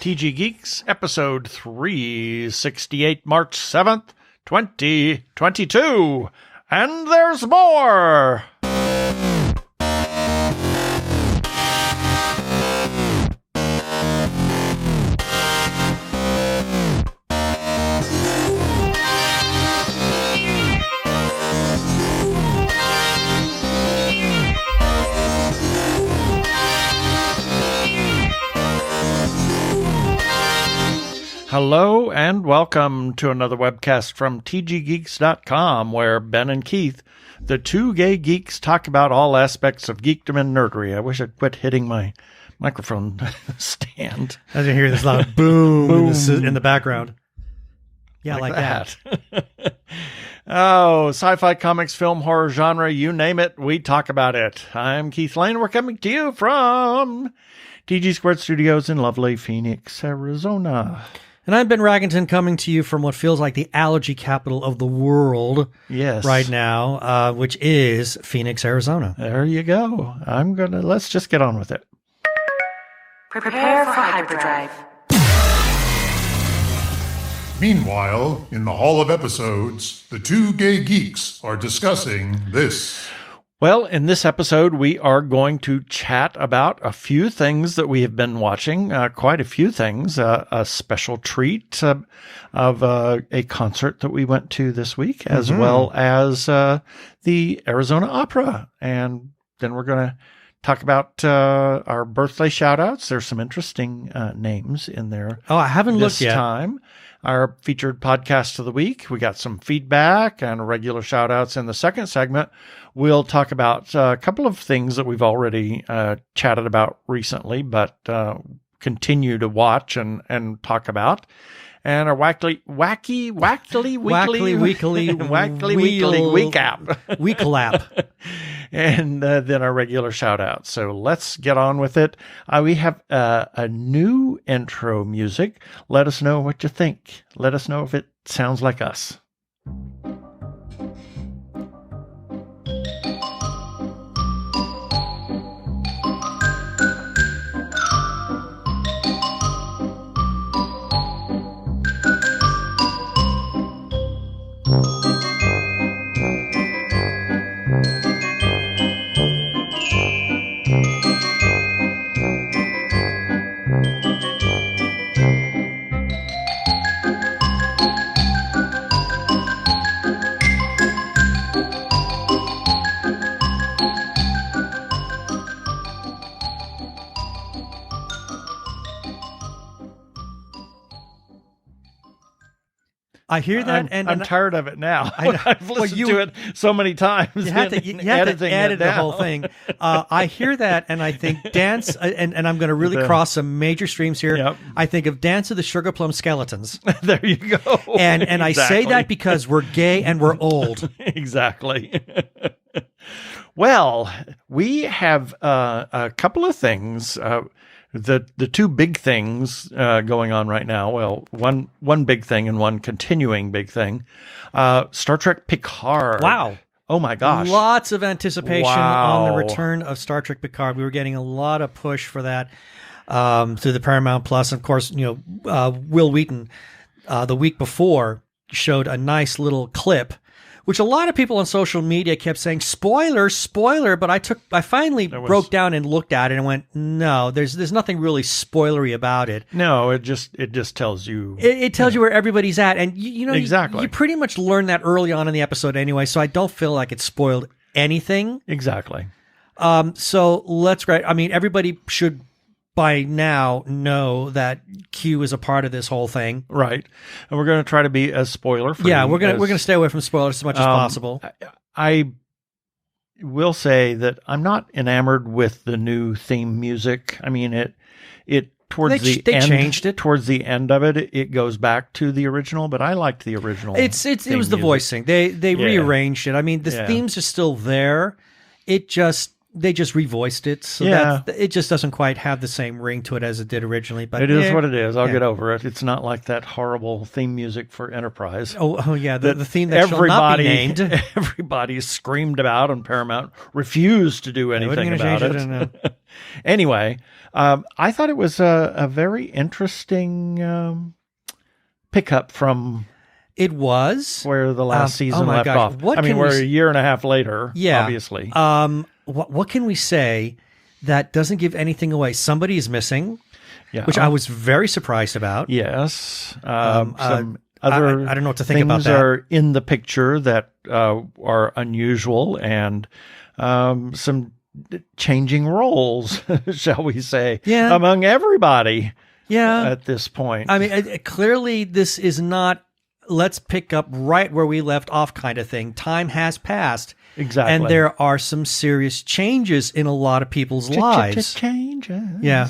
TG Geeks, episode 368, March 7th, 2022. And there's more! Hello and welcome to another webcast from tggeeks.com, where Ben and Keith, the two gay geeks, talk about all aspects of Geek-dom and Nerd-ery. I wish I'd quit hitting my microphone stand. As you hear this loud boom, in the background. Yeah, like that. Oh, sci-fi, comics, film, horror, genre, you name it, we talk about it. I'm Keith Lane. We're coming to you from TG Squared Studios in lovely Phoenix, Arizona. And I'm Ben Raggington, coming to you from what feels like the allergy capital of the world right now, which is Phoenix, Arizona. There you go. Let's just get on with it. Prepare for hyperdrive. Meanwhile, in the Hall of Episodes, the two gay geeks are discussing this. Well, in this episode, we are going to chat about a few things that we have been watching, quite a few things, a special treat of a concert that we went to this week, as well as the Arizona Opera. And then we're going to talk about our birthday shout-outs. There's some interesting names in there. Oh, I haven't looked yet. This time. Our featured podcast of the week. We got some feedback and regular shout-outs in the second segment. We'll talk about a couple of things that we've already chatted about recently, but continue to watch and talk about. And our wacky weekly recap. And then our regular shout out. So let's get on with it. We have a new intro music. Let us know what you think. Let us know if it sounds like us. I hear that, I'm tired of it now. I've listened to it so many times. You had to edit the whole thing. I hear that, and I think dance, and I'm going to really cross some major streams here. Yep. I think of Dance of the Sugar Plum Skeletons. There you go. And exactly. I say that because we're gay and we're old. Exactly. Well, we have a couple of things. The two big things going on right now. Well, one big thing and one continuing big thing. Star Trek Picard. Wow. Oh my gosh. Lots of anticipation on the return of Star Trek Picard. We were getting a lot of push for that through the Paramount Plus. Of course, Will Wheaton the week before showed a nice little clip, which a lot of people on social media kept saying, spoiler, but I finally broke down and looked at it and went, no, there's nothing really spoilery about it. No, it just tells you. It tells you where everybody's at. And exactly. You pretty much learn that early on in the episode anyway, so I don't feel like it spoiled anything. Exactly. So let's go. I mean, everybody should by now know that Q is a part of this whole thing, right? And we're going to try to be as spoiler free. Yeah, we're going to stay away from spoilers as much as possible. I will say that I'm not enamored with the new theme music. I mean, it towards the end, changed it. Towards the end of it, it goes back to the original, but I liked the original. It was the music. voicing. They rearranged it. I mean, the themes are still there. They just revoiced it, so it just doesn't quite have the same ring to it as it did originally. But it is what it is. I'll get over it. It's not like that horrible theme music for Enterprise. Oh yeah, the theme that shall not be named. Everybody screamed about, and Paramount refused to do anything about it. Anyway, I thought it was a very interesting pickup from It was where the last season left off. We're a year and a half later, obviously. What can we say that doesn't give anything away? Somebody is missing, which I was very surprised about. Yes. Some other I don't know what to think about that. Things are in the picture that are unusual, and some changing roles, shall we say, among everybody at this point. I mean, clearly this is not let's pick up right where we left off kind of thing. Time has passed. Exactly. And there are some serious changes in a lot and lives. Changes. Yeah.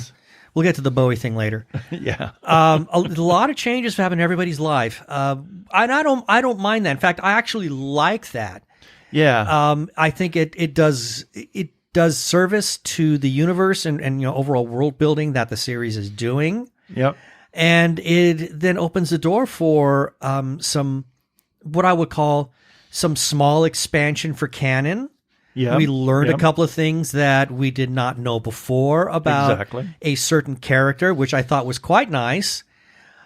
We'll get to the Bowie thing later. Yeah. A lot of changes have happened in everybody's life. And I don't mind that. In fact, I actually like that. Yeah. I think it does service to the universe and overall world building that the series is doing. Yep. And it then opens the door for some what I would call some small expansion for canon. Yeah, we learned a couple of things that we did not know before about a certain character, which I thought was quite nice.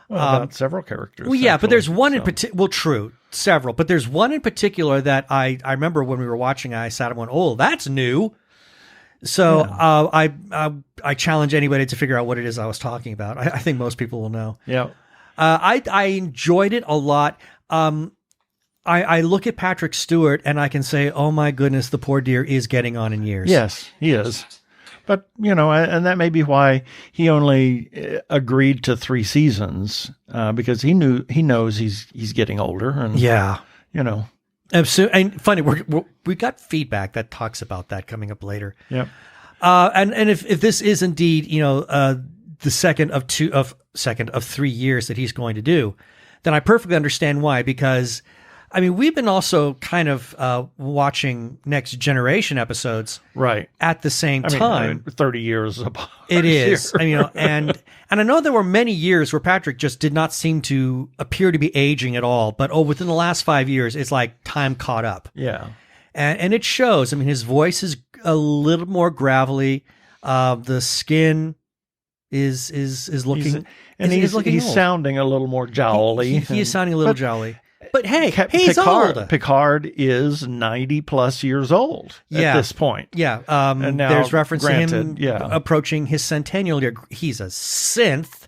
Well, about several characters. Well, yeah, but there's one in particular. Well, true, several, but there's one in particular that I remember when we were watching. I sat and went, "Oh, that's new." So I challenge anybody to figure out what it is I was talking about. I think most people will know. Yeah, I enjoyed it a lot. I look at Patrick Stewart and I can say, oh my goodness, the poor dear is getting on in years. Yes, he is. But, and that may be why he only agreed to 3 seasons, because he knows he's getting older. And, And funny, we got feedback that talks about that coming up later. Yeah. And if this is indeed, the second of 3 years that he's going to do, then I perfectly understand why, because I mean, we've been also kind of watching Next Generation episodes, right, at the same time. 30 years apart. It is, and I know there were many years where Patrick just did not seem to appear to be aging at all. But within the last 5 years, it's like time caught up. Yeah, and it shows. I mean, his voice is a little more gravelly. The skin is looking, he's sounding a little more jowly. He is sounding a little jowly. But hey, he's old. Picard is 90 plus years old at this point. Yeah. And now, there's reference to him approaching his centennial year. He's a synth.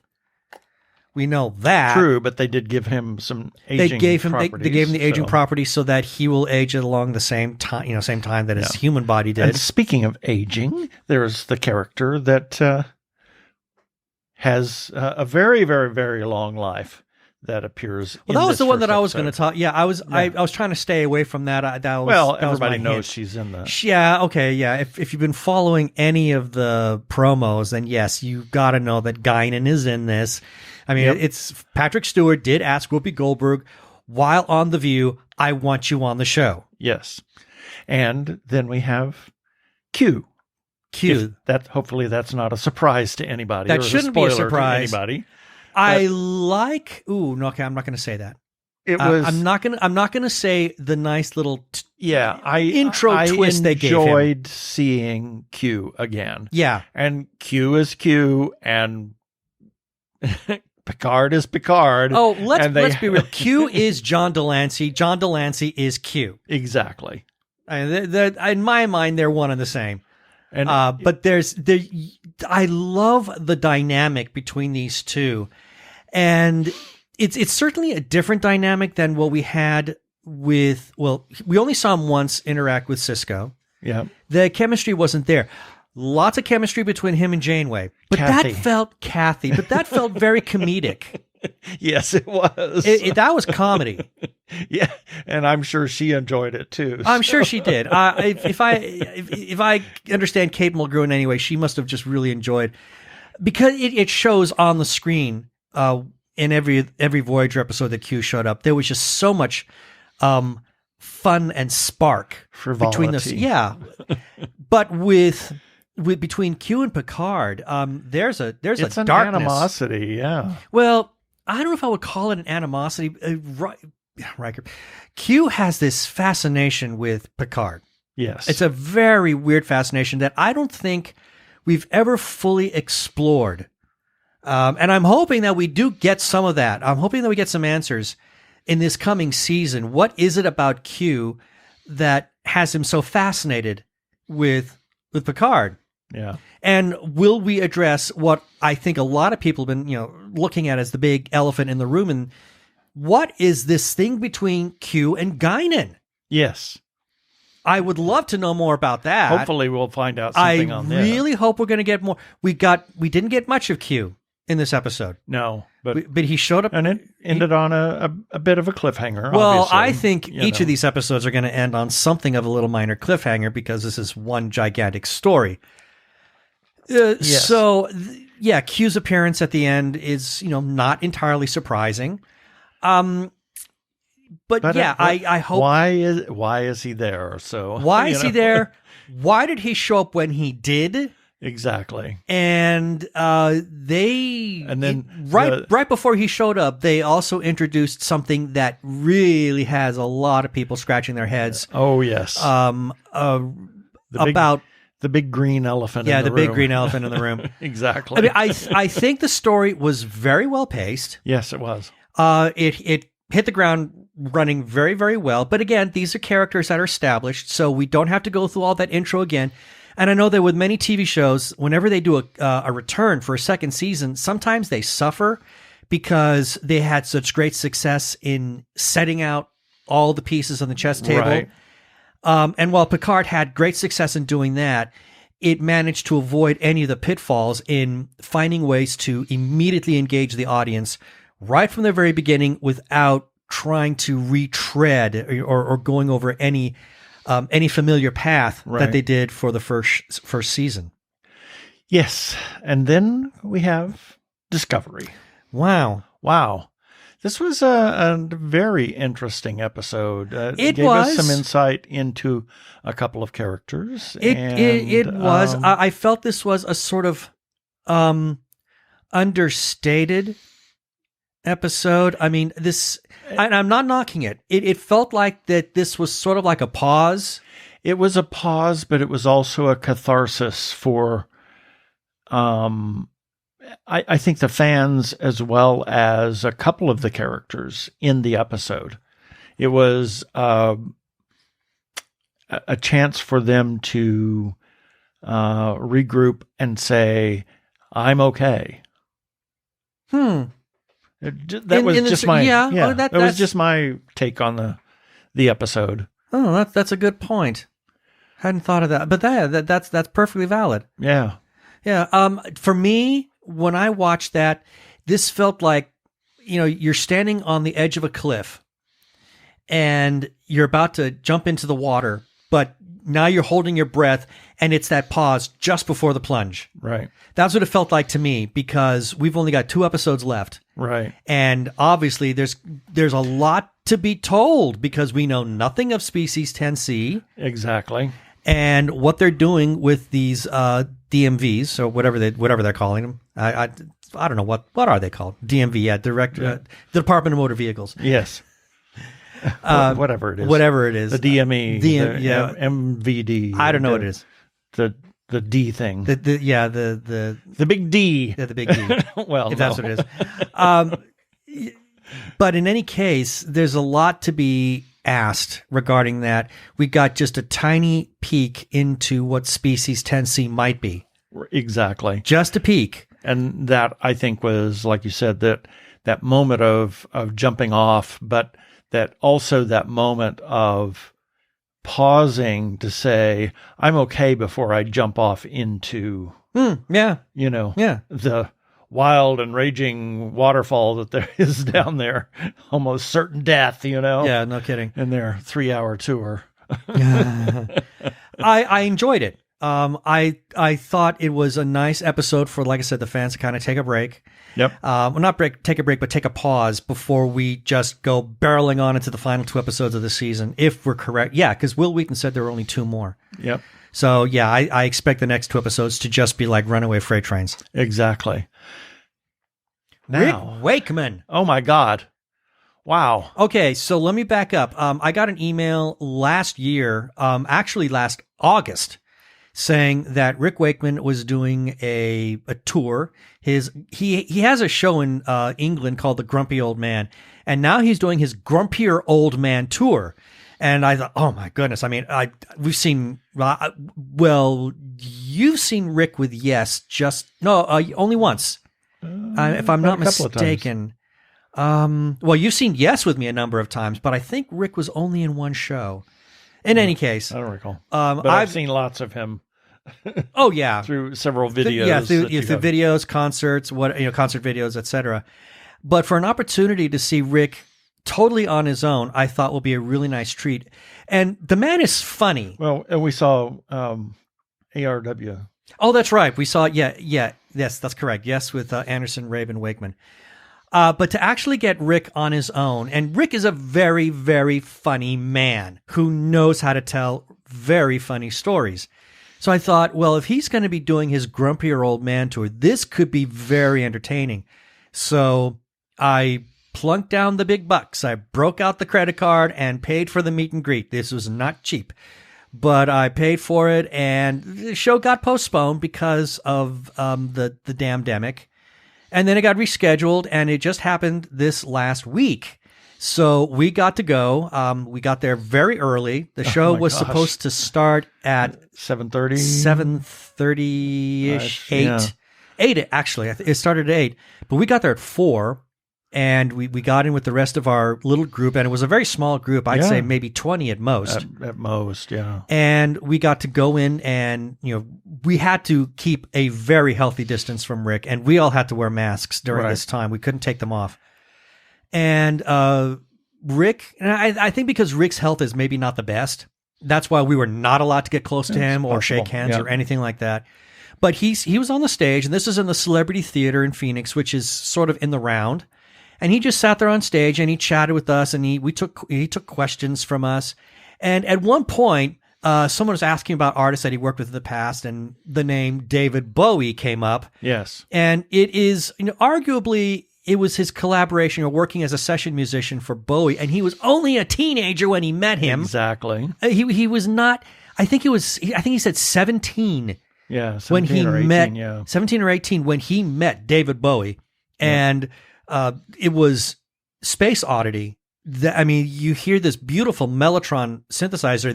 We know that. True, but they did give him some aging properties. They gave him the aging property so that he will age along the same time, same time that his human body did. And speaking of aging, there's the character that has a very, very, very long life. That appears. Well, that was the one that I was going to talk. Yeah, I was trying to stay away from that. Everybody knows she's in that. Yeah. Okay. Yeah. If you've been following any of the promos, then yes, you got to know that Guinan is in this. I mean, it's Patrick Stewart did ask Whoopi Goldberg while on The View, "I want you on the show." Yes, and then we have Q. Hopefully that's not a surprise to anybody. That shouldn't be a surprise to anybody. I'm not going to say that. I'm not going to say the nice little intro twist they gave him. I enjoyed seeing Q again. Yeah. And Q is Q and Picard is Picard. Oh, let's be real. Q is John Delancey. John Delancey is Q. Exactly. In my mind, they're one and the same. And but I love the dynamic between these two, and it's certainly a different dynamic than what we had with. Well, we only saw him once interact with Sisko. Yeah, the chemistry wasn't there. Lots of chemistry between him and Janeway, but that felt very comedic. Yes, it was. That was comedy. Yeah, and I'm sure she enjoyed it too. I'm sure she did. If I understand Kate Mulgrew in any way, she must have just really enjoyed, because it shows on the screen in every Voyager episode that Q showed up. There was just so much fun and spark frivolity between those. Yeah, but with between Q and Picard, there's a darkness. Animosity. Yeah. Well, I don't know if I would call it an animosity. Riker. Q has this fascination with Picard. Yes. It's a very weird fascination that I don't think we've ever fully explored. And I'm hoping that we do get some of that. I'm hoping that we get some answers in this coming season. What is it about Q that has him so fascinated with Picard? Yeah. And will we address what I think a lot of people have been, looking at as the big elephant in the room? And what is this thing between Q and Guinan? Yes. I would love to know more about that. Hopefully we'll find out something on that. I really hope we're going to get more. We didn't get much of Q in this episode. No, but he showed up. And it ended on a bit of a cliffhanger. Well, obviously. I think each of these episodes are going to end on something of a little minor cliffhanger because this is one gigantic story. Yes. So, Q's appearance at the end is, not entirely surprising. But I hope. Why is he there? So why is he there? Why did he show up when he did? Exactly. And right before he showed up, they also introduced something that really has a lot of people scratching their heads. Oh yes. About the big green elephant. Yeah, in the big room. green elephant in the room. Exactly. I mean, I think the story was very well paced. Yes, it was. It hit the ground running very, very well. But again, these are characters that are established, so we don't have to go through all that intro again. And I know that with many TV shows, whenever they do a return for a second season, sometimes they suffer because they had such great success in setting out all the pieces on the chess table. Right. And while Picard had great success in doing that, it managed to avoid any of the pitfalls in finding ways to immediately engage the audience right from the very beginning without trying to retread or going over any familiar path that they did for the first season. Yes. And then we have Discovery. Wow. This was a very interesting episode. It gave us some insight into a couple of characters. It was. I felt this was a sort of understated episode. I mean, and I'm not knocking it. It felt like that this was sort of like a pause. It was a pause, but it was also a catharsis for I think the fans as well as a couple of the characters in the episode. It was a chance for them to regroup and say, "I'm okay." That was just my take on the episode. Oh, that's a good point. Hadn't thought of that, but that's perfectly valid. Yeah. For me, when I watched that, this felt like, you're standing on the edge of a cliff and you're about to jump into the water, but now you're holding your breath and it's that pause just before the plunge. Right. That's what it felt like to me because we've only got 2 episodes left. Right. And obviously there's a lot to be told because we know nothing of Species 10C. Exactly. And what they're doing with these DMVs, or whatever they're calling them. I don't know what are they called? DMV, the Department of Motor Vehicles. Yes. Whatever it is. Whatever it is. The DME. MVD. I don't know what it is. The D thing. The big D. Yeah, the big D. Well, if that's what it is. But in any case, there's a lot to be asked regarding that. We got just a tiny peek into what Species 10C might be. Exactly. Just a peek. And that, I think, was, like you said, that moment of jumping off, but that also that moment of pausing to say, I'm okay before I jump off into, the wild and raging waterfall that there is down there, almost certain death, Yeah, no kidding. In their 3-hour tour. I enjoyed it. I thought it was a nice episode for, like I said, the fans to kind of take a break. Yep. Well, not take a break, but take a pause before we just go barreling on into the final 2 episodes of the season, if we're correct. Yeah, because Will Wheaton said there were only 2 more. Yep. So, yeah, I expect the next 2 episodes to just be like runaway freight trains. Exactly. Now, Rick Wakeman. Oh, my God. Wow. Okay, so let me back up. I got an email last year, actually last August, saying that Rick Wakeman was doing a tour. He has a show in England called The Grumpy Old Man, and now he's doing his Grumpier Old Man tour. And I thought, oh my goodness! I mean, we've seen you've seen Rick with only once, if I'm not mistaken. You've seen Yes with me a number of times, but I think Rick was only in one show. In any case, I don't recall. But I've seen lots of him. Oh yeah, through several videos. Through videos, concerts, concert videos, etc. But for an opportunity to see Rick totally on his own, I thought will be a really nice treat. And the man is funny. Well, and we saw ARW. Oh, that's right. We saw, yes, that's correct. Yes, with Anderson, Raven, Wakeman. But to actually get Rick on his own, and Rick is a very, very funny man who knows how to tell very funny stories. So I thought, well, if he's going to be doing his Grumpier Old Man tour, this could be very entertaining. So I plunked down the big bucks. I broke out the credit card and paid for the meet and greet. This was not cheap, but I paid for it, and the show got postponed because of the damn-demic. And then it got rescheduled, and it just happened this last week. So we got to go. We got there very early. The show was supposed to start at 7:30, 7:30-ish, 8. Yeah. 8, actually. It started at 8. But we got there at 4, and we got in with the rest of our little group, and it was a very small group. I'd say maybe 20 at most. At most, yeah. And we got to go in, and we had to keep a very healthy distance from Rick, and we all had to wear masks during this time. We couldn't take them off. And Rick, and I think because Rick's health is maybe not the best, that's why we were not allowed to get close to him or shake hands or anything like that. But he was on the stage, and this is in the Celebrity Theater in Phoenix, which is sort of in the round. And he just sat there on stage, and he chatted with us, and he took questions from us. And at one point, someone was asking about artists that he worked with in the past, and the name David Bowie came up. Yes. And it is, arguably, it was his collaboration or working as a session musician for Bowie, and he was only a teenager when he met him. Exactly. He was not, I think he said 17. Yeah, 17 when he or 18, met, yeah. 17 or 18 when he met David Bowie. And it was Space Oddity. You hear this beautiful Mellotron synthesizer.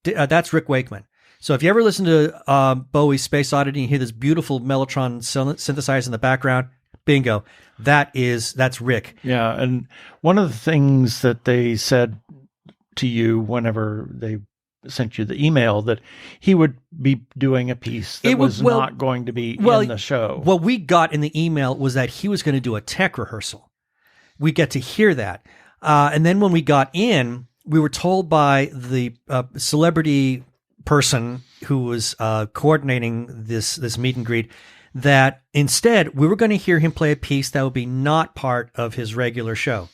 That's Rick Wakeman. So if you ever listen to Bowie's Space Oddity and you hear this beautiful Mellotron synthesizer in the background, bingo, that's Rick. Yeah, and one of the things that they said to you whenever they sent you the email, that he would be doing a piece that was not going to be in the show. What we got in the email was that he was going to do a tech rehearsal. We get to hear that. And then when we got in, we were told by the celebrity person who was coordinating this meet and greet that instead we were going to hear him play a piece that would be not part of his regular show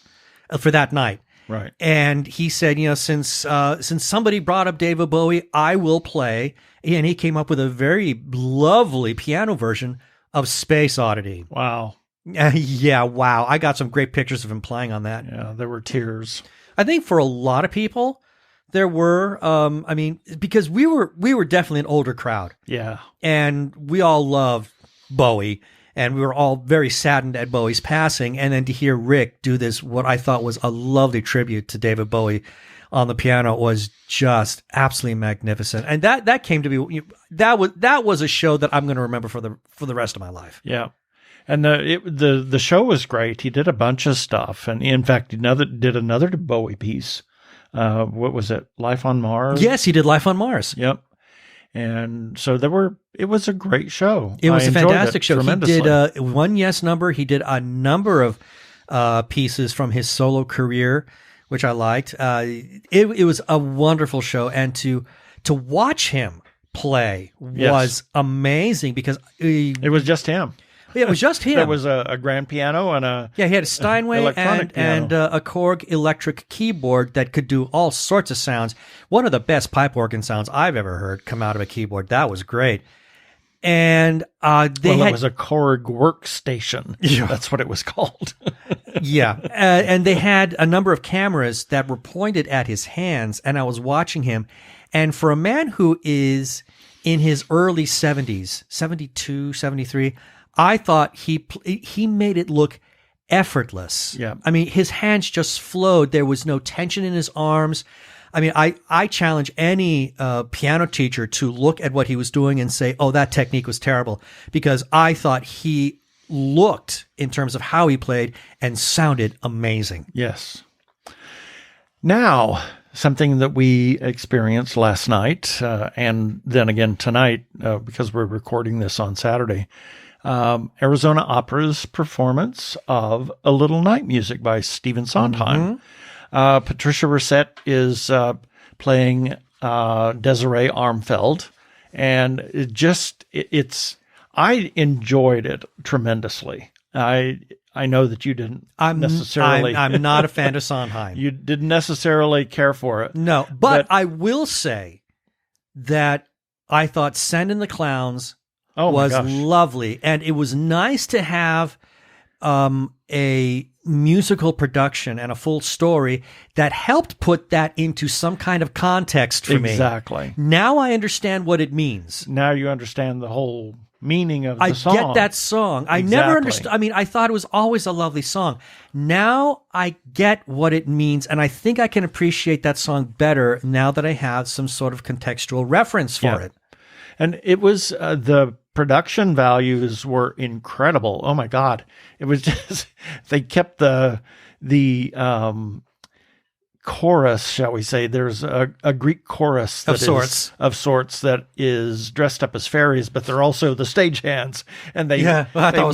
for that night. Right. And he said, since somebody brought up David Bowie, I will play. And he came up with a very lovely piano version of Space Oddity. Wow. Yeah, wow. I got some great pictures of him playing on that. Yeah, there were tears. I think for a lot of people, there were, because we were definitely an older crowd. Yeah. And we all loved Bowie. And we were all very saddened at Bowie's passing. And then to hear Rick do this, what I thought was a lovely tribute to David Bowie on the piano, was just absolutely magnificent. And that came to be, that was a show that I'm going to remember for the rest of my life. Yeah. And the show was great. He did a bunch of stuff. And in fact, did another Bowie piece. What was it? Life on Mars? Yes, he did Life on Mars. Yep. And so it was a great show. It was a fantastic show. He did one Yes number. He did a number of pieces from his solo career, which I liked. It was a wonderful show. And to watch him play was amazing, because it was just him. Yeah, it was just him. There was a grand piano and he had a Steinway and a Korg electric keyboard that could do all sorts of sounds. One of the best pipe organ sounds I've ever heard come out of a keyboard. That was great. And it was a Korg workstation. Yeah. That's what it was called. Yeah. And they had a number of cameras that were pointed at his hands, and I was watching him. And for a man who is in his early 70s, 72, 73, I thought he made it look effortless. Yeah. I mean, his hands just flowed. There was no tension in his arms. I mean, I challenge any piano teacher to look at what he was doing and say, oh, that technique was terrible, because I thought he looked, in terms of how he played, and sounded amazing. Yes. Now, something that we experienced last night, and then again tonight, because we're recording this on Saturday, Arizona Opera's performance of A Little Night Music by Stephen Sondheim. Patricia Rissette is playing Desiree Armfeld, and I enjoyed it tremendously. I know that you didn't necessarily. I'm not a fan of Sondheim. You didn't necessarily care for it. No, but I will say that I thought Send in the Clowns was lovely, and it was nice to have a musical production and a full story that helped put that into some kind of context for me. Exactly. Now I understand what it means. Now you understand the whole meaning of the song. I get that song. I never understood. I mean, I thought it was always a lovely song. Now I get what it means, and I think I can appreciate that song better now that I have some sort of contextual reference for it. And it was the production values were incredible. Oh my God. It was just, they kept the chorus, shall we say. There's a Greek chorus of sorts that is dressed up as fairies, but they're also the stagehands. And they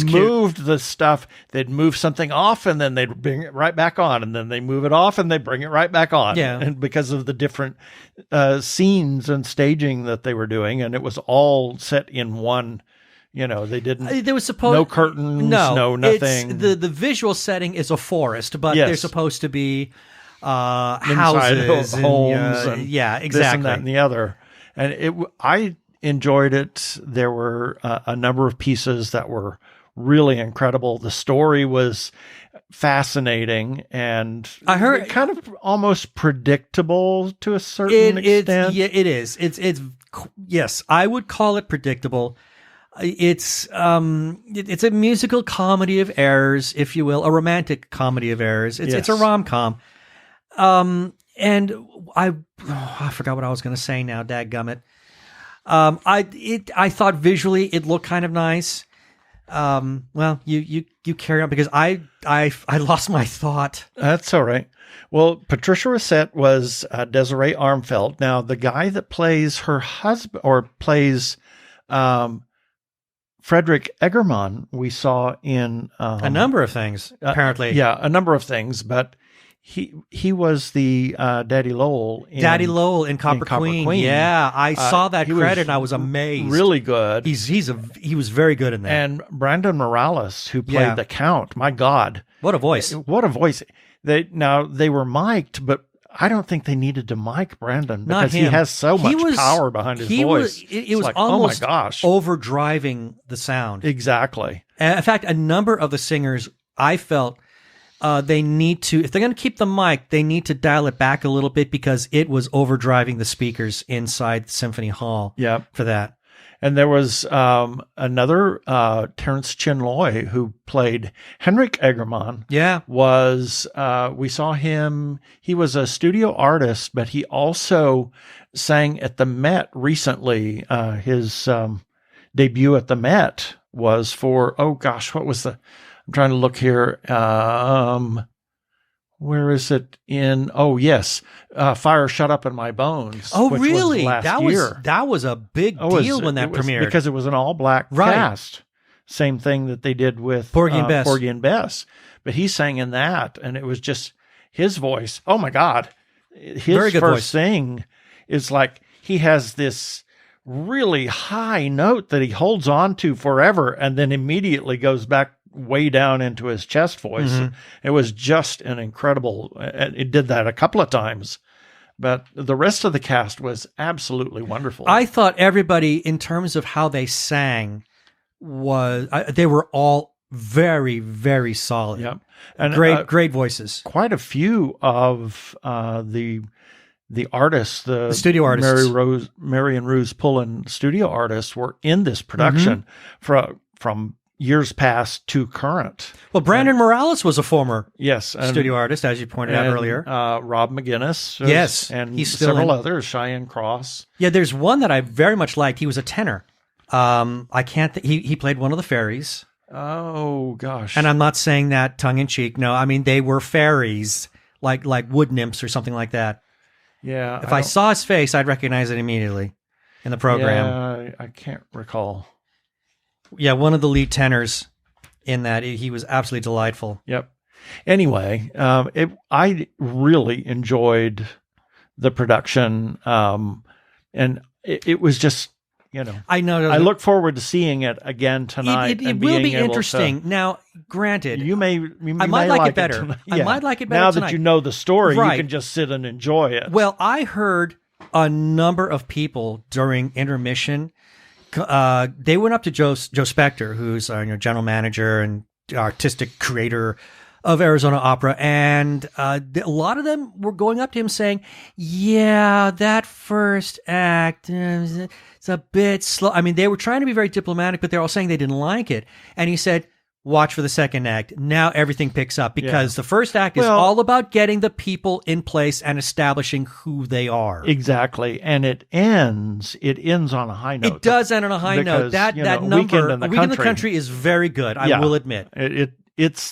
moved the stuff. They'd move something off, and then they'd bring it right back on, and then they move it off, and they bring it right back on. Yeah. And because of the different scenes and staging that they were doing, and it was all set in one. You know, they didn't. There was no curtains, no nothing. The visual setting is a forest, but they're supposed to be homes, houses, and exactly, this and that and the other. And I enjoyed it. There were a number of pieces that were really incredible. The story was fascinating, and I heard kind of almost predictable to a certain extent. It is. It's yes, I would call it predictable. It's a musical comedy of errors, if you will, a romantic comedy of errors. It's a rom-com. And I forgot what I was going to say now. Dadgummit. I thought visually it looked kind of nice. Well, you carry on, because I lost my thought. That's all right. Well, Patricia Rissette was Desiree Armfeld. Now, the guy that plays her husband, or plays Frederick Eggermann, we saw in a number of things, apparently. A number of things, but he was the Daddy Lowell in Copper Queen. Yeah, I saw that credit and I was amazed. Really good. He was very good in that. And Brandon Morales, who played the Count, my God, what a voice! What a voice! They were mic'd, but I don't think they needed to mic Brandon, because he has so much power behind his voice. It was like, almost oh my gosh, overdriving the sound. Exactly. In fact, a number of the singers, I felt they need to, if they're going to keep the mic, they need to dial it back a little bit, because it was overdriving the speakers inside the Symphony Hall. Yeah, for that. And there was another Terrence Chinloy, who played Henrik Eggermann. Yeah. We saw him. He was a studio artist, but he also sang at the Met recently. His debut at the Met was for, what was I'm trying to look here. Where is it in? Oh, yes. Fire Shut Up in My Bones. Oh, really? Was that was a big deal when that premiered. Because it was an all-black cast. Same thing that they did with Porgy and Bess. But he sang in that, and it was just his voice. Oh, my God. His very good first voice. thing is like he has this really high note that he holds on to forever, and then immediately goes back way down into his chest voice. Mm-hmm. It was just an incredible, it did that a couple of times, but the rest of the cast was absolutely wonderful. I thought everybody, in terms of how they sang, they were all very, very solid. Yep. And great voices. Quite a few of the the artists, the studio artists, Mary and Rose Pullen studio artists, were in this production from years past to current. Well, Brandon Morales was a former studio artist, as you pointed out earlier. Rob McGinnis, and he's several others. Cheyenne Cross. Yeah, there's one that I very much liked. He was a tenor. I can't. He played one of the fairies. Oh gosh! And I'm not saying that tongue in cheek. No, I mean they were fairies, like wood nymphs or something like that. Yeah. If I saw his face, I'd recognize it immediately in the program. Yeah, I can't recall. Yeah, one of the lead tenors in that. He was absolutely delightful. Yep. Anyway, I really enjoyed the production, and it was just, I know. I look forward to seeing it again tonight. It will be interesting. Now, granted, you may I might like it better. I might like it better now tonight. that you know the story. You can just sit and enjoy it. Well, I heard a number of people during intermission. They went up to Joe Spector, who's our general manager and artistic creator of Arizona Opera, and a lot of them were going up to him saying, "Yeah, that first act it's a bit slow." I mean, they were trying to be very diplomatic, but they're all saying they didn't like it. And he said, "Watch for the second act. Now everything picks up because the first act is all about getting the people in place and establishing who they are." Exactly, and it ends on a high note. It does end on a high note. That number, Weekend in the Country is very good. I will admit. It's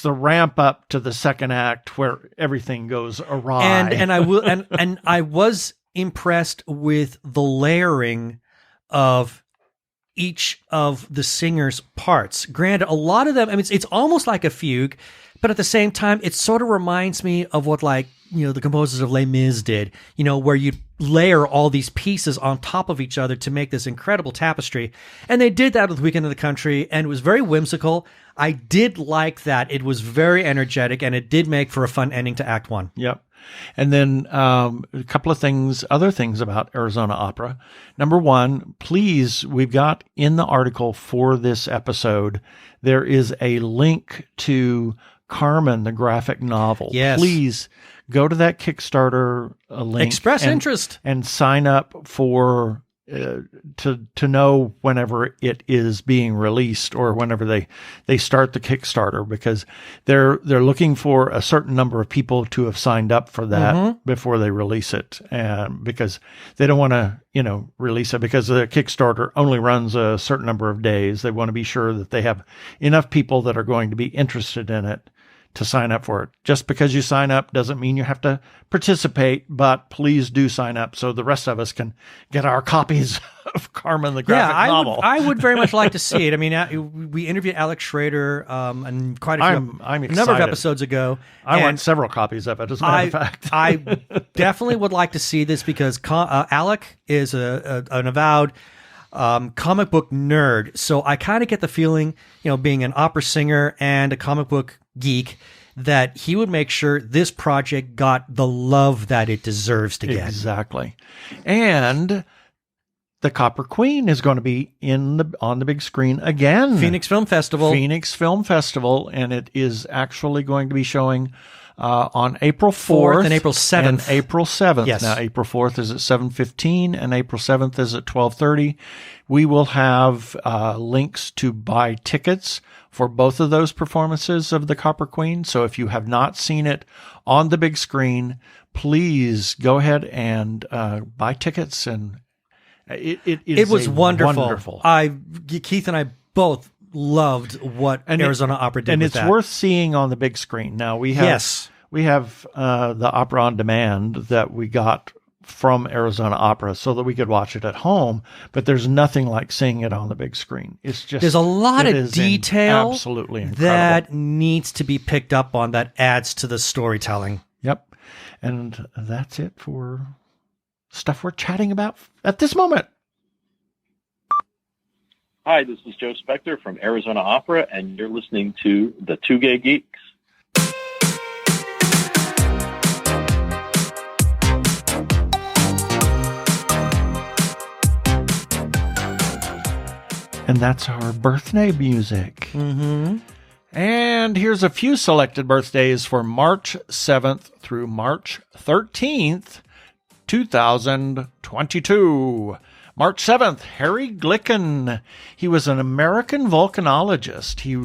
the ramp up to the second act where everything goes awry. And I was impressed with the layering of each of the singer's parts. Granted, a lot of them, I mean, it's almost like a fugue, but at the same time, it sort of reminds me of what, the composers of Les Mis did, where you layer all these pieces on top of each other to make this incredible tapestry. And they did that with Weekend in the Country, and it was very whimsical. I did like that. It was very energetic, and it did make for a fun ending to Act One. Yep. And then a couple of other things about Arizona Opera. Number one, please, we've got in the article for this episode, there is a link to Carmen, the graphic novel. Yes. Please go to that Kickstarter link. Express interest. And sign up for to know whenever it is being released or whenever they start the Kickstarter, because they're looking for a certain number of people to have signed up for that before they release it, and because they don't want to release it because the Kickstarter only runs a certain number of days. They want to be sure that they have enough people that are going to be interested in it to sign up for it. Just because you sign up doesn't mean you have to participate, but please do sign up so the rest of us can get our copies of Carmen the graphic novel. I would very much like to see it. I mean, we interviewed Alex Schrader and quite a number of episodes ago. I want several copies of it, as a matter of fact. I definitely would like to see this because Alec is an avowed comic book nerd. So I kind of get the feeling, being an opera singer and a comic book geek, that he would make sure this project got the love that it deserves to get. Exactly. And the Copper Queen is going to be on the big screen again. Phoenix Film Festival, and it is actually going to be showing on April 4th and April 7th. And April 7th. Yes. Now, April 4th is at 7:15 and April 7th is at 12:30. We will have links to buy tickets for both of those performances of the Copper Queen. So if you have not seen it on the big screen, please go ahead and buy tickets. And it was wonderful. Keith and I both loved what Arizona Opera did, and with it's that. worth seeing on the big screen. Now we have the Opera on Demand that we got from Arizona Opera so that we could watch it at home, but there's nothing like seeing it on the big screen. It's just, there's a lot of detail absolutely incredible that needs to be picked up on, that adds to the storytelling. Yep. And that's it for stuff we're chatting about at this moment. Hi, this is Joe Spector from Arizona Opera, and you're listening to the Two Gay Geeks. And that's our birthday music. Mm-hmm. And here's a few selected birthdays for March 7th through March 13th, 2022. March 7th, Harry Glicken. He was an American volcanologist. He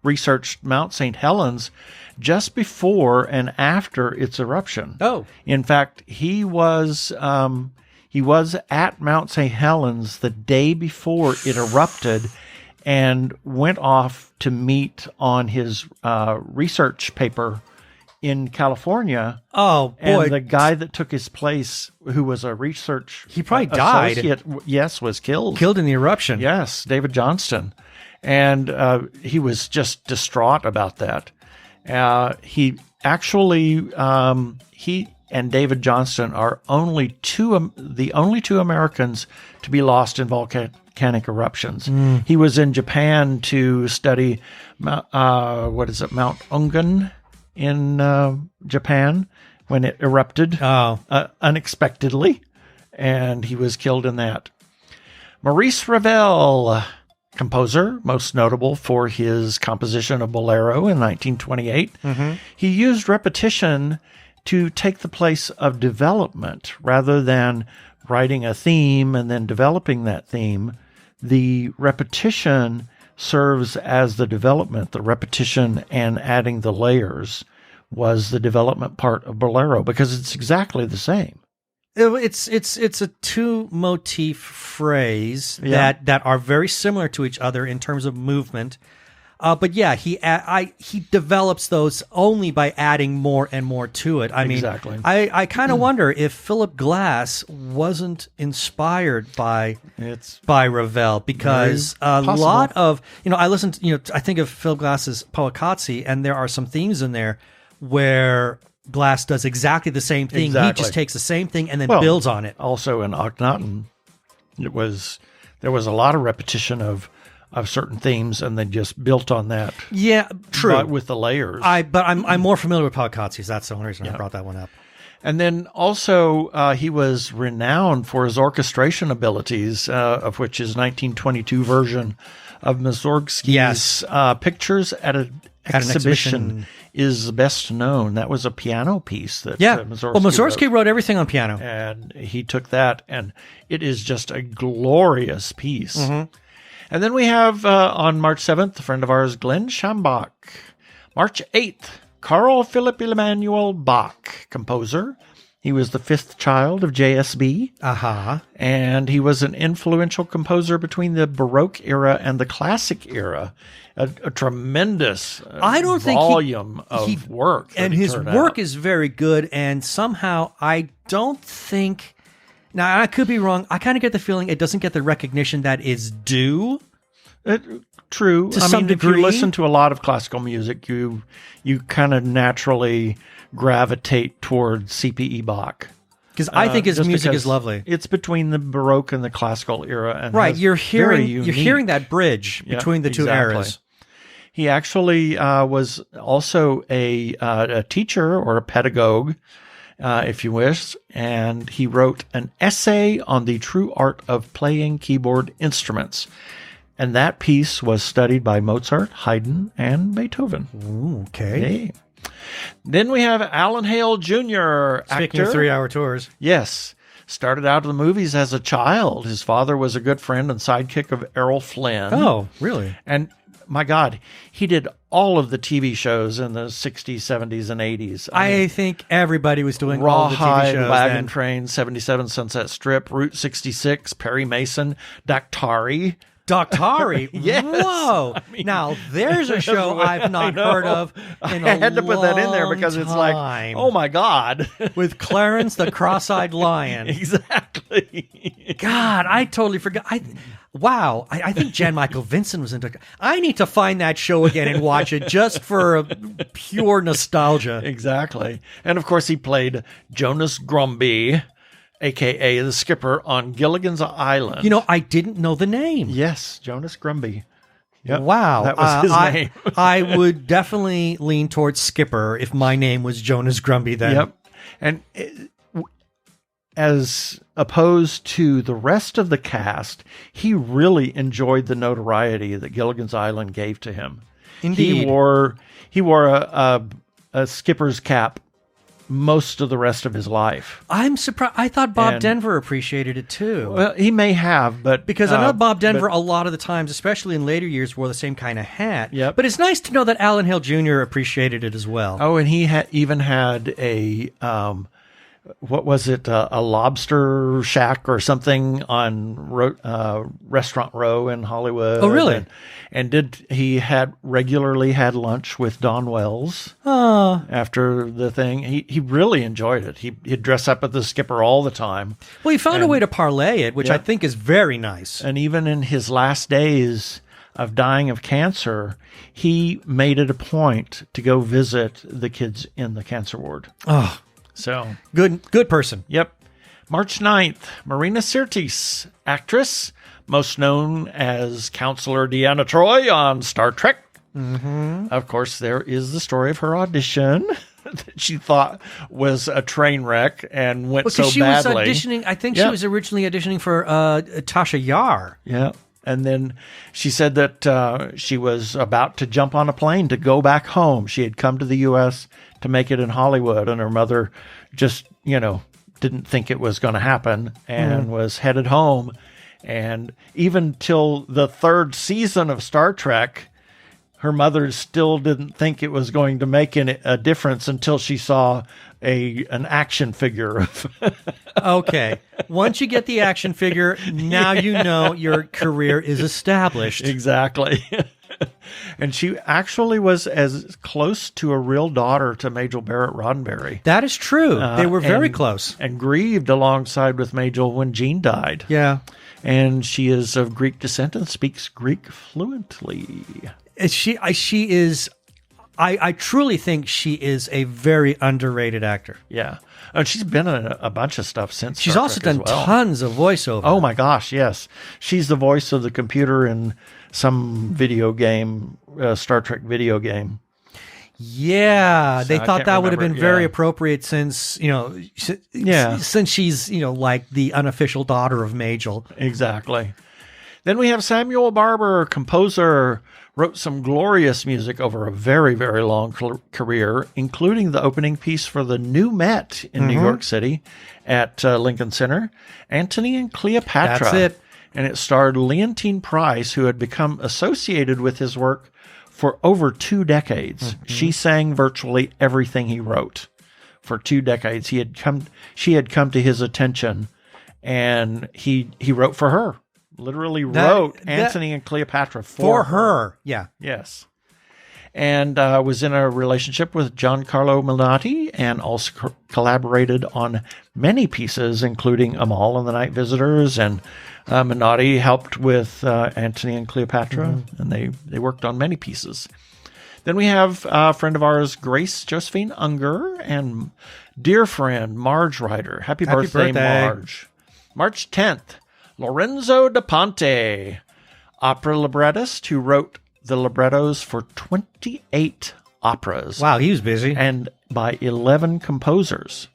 researched Mount St. Helens just before and after its eruption. Oh. In fact, he was at Mount St. Helens the day before it erupted and went off to meet on his research paper in California. Oh, boy. And the guy that took his place, who was a research He probably died. Yes, was killed. Killed in the eruption. Yes, David Johnston. And he was just distraught about that. He actually, he and David Johnston are the only two Americans to be lost in volcanic eruptions. He was in Japan to study, Mount Ungan in Japan when it erupted unexpectedly, and he was killed in that. Maurice Ravel, composer, most notable for his composition of Bolero in 1928. He used repetition to take the place of development rather than writing a theme and then developing that theme. The repetition serves as the development. The repetition and adding the layers was the development part of Bolero because it's exactly the same. It's a two motif phrase that are very similar to each other in terms of movement. But yeah, he develops those only by adding more and more to it. Exactly. I kind of wonder if Philip Glass wasn't inspired by Ravel, because a lot of, I listened to, I think of Philip Glass's Poacazzi, and there are some themes in there where Glass does exactly the same thing. Exactly. He just takes the same thing and then builds on it. Also in Akhenaten, there was a lot of repetition of certain themes, and they just built on that. Yeah, true. With the layers. But I'm more familiar with Poacazzi. That's the only reason I brought that one up. And then also he was renowned for his orchestration abilities, of which his 1922 version of Mussorgsky's Pictures at an Exhibition is best known. That was a piano piece that Mussorgsky wrote everything on piano. And he took that, and it is just a glorious piece. And then we have, on March 7th, a friend of ours, Glenn Schambach. March 8th, Carl Philipp Emanuel Bach, composer. He was the fifth child of JSB. And he was an influential composer between the Baroque era and the Classic era. A tremendous volume of work. And his work is very good, and somehow I don't think... Now, I could be wrong. I kind of get the feeling it doesn't get the recognition that is due. True. To some degree. If you listen to a lot of classical music, you kind of naturally gravitate towards CPE Bach. Because I think his music is lovely. It's between the Baroque and the classical era. And right. You're hearing that bridge between the two eras. He actually was also a teacher or a pedagogue, if you wish, and he wrote an essay on the true art of playing keyboard instruments. And that piece was studied by Mozart, Haydn, and Beethoven. Ooh, okay. Yeah. Then we have Alan Hale Jr., Speaking of 3-hour tours. Yes. Started out in the movies as a child. His father was a good friend and sidekick of Errol Flynn. Oh, really? And my God, he did all of the TV shows in the 60s, 70s, and 80s. I think everybody was doing all the TV shows. Wagon then. Train, 77, Sunset Strip, Route 66, Perry Mason, Daktari. Daktari? Yes. Whoa. Now, there's a show I've not heard of in a I had to put that in there because it's like, oh my God. With Clarence the Cross-Eyed Lion. Exactly. God, I totally forgot. Wow. I think Jan Michael Vincent was into... I need to find that show again and watch it just for pure nostalgia. Exactly. And of course, he played Jonas Grumby, a.k.a. the skipper on Gilligan's Island. I didn't know the name. Yes, Jonas Grumby. Yep, wow. That was his name. I would definitely lean towards skipper if my name was Jonas Grumby then. Yep. And as opposed to the rest of the cast, he really enjoyed the notoriety that Gilligan's Island gave to him. Indeed. He wore a skipper's cap most of the rest of his life. I'm surprised. I thought Bob Denver appreciated it too. Well, he may have, but because I know Bob Denver a lot of the times, especially in later years, wore the same kind of hat. Yep. But it's nice to know that Alan Hill Jr. appreciated it as well. Oh, and he even had a what was it? A lobster shack or something on Restaurant Row in Hollywood. Oh, really? And he had regularly had lunch with Don Wells after the thing. He really enjoyed it. He'd dress up as the skipper all the time. Well, he found a way to parlay it, which I think is very nice. And even in his last days of dying of cancer, he made it a point to go visit the kids in the cancer ward. Oh, so good person. Yep. March 9th, Marina Sirtis, actress, most known as Counselor Deanna Troi on Star Trek. Mm-hmm. Of course, there is the story of her audition that she thought was a train wreck and went so she badly. Was auditioning. I think she was originally auditioning for Tasha Yar. Yeah. And then she said that she was about to jump on a plane to go back home. She had come to the U.S. to make it in Hollywood, and her mother just, didn't think it was going to happen and was headed home. And even till the third season of Star Trek, her mother still didn't think it was going to make a difference until she saw an action figure of Okay. Once you get the action figure, now you know your career is established. Exactly. And she actually was as close to a real daughter to Majel Barrett Roddenberry. That is true. They were very close. And grieved alongside with Majel when Jean died. Yeah. And she is of Greek descent and speaks Greek fluently. She is... I truly think she is a very underrated actor. Yeah. And she's been in a bunch of stuff since. She's Star also Trek done as well. tons of voiceover. Oh my gosh, yes. She's the voice of the computer in some video game, Star Trek video game. Yeah, So they I thought can't that would have been remember, very appropriate since, since she's, like the unofficial daughter of Majel. Exactly. Then we have Samuel Barber, composer, wrote some glorious music over a very, very long career, including the opening piece for the new Met in New York City at Lincoln Center, Antony and Cleopatra. That's it. And it starred Leontine Price, who had become associated with his work for over 2 decades. She sang virtually everything he wrote for 2 decades. She had come to his attention, and he wrote for her. Literally wrote Antony and Cleopatra for her. Yeah. Yes. And was in a relationship with Giancarlo Menotti and also collaborated on many pieces, including Amal and the Night Visitors. And Menotti helped with Antony and Cleopatra, and they worked on many pieces. Then we have a friend of ours, Grace Josephine Unger, and dear friend, Marge Ryder. Happy birthday, Marge. March 10th. Lorenzo da Ponte, opera librettist who wrote the librettos for 28 operas. Wow, he was busy. And by 11 composers,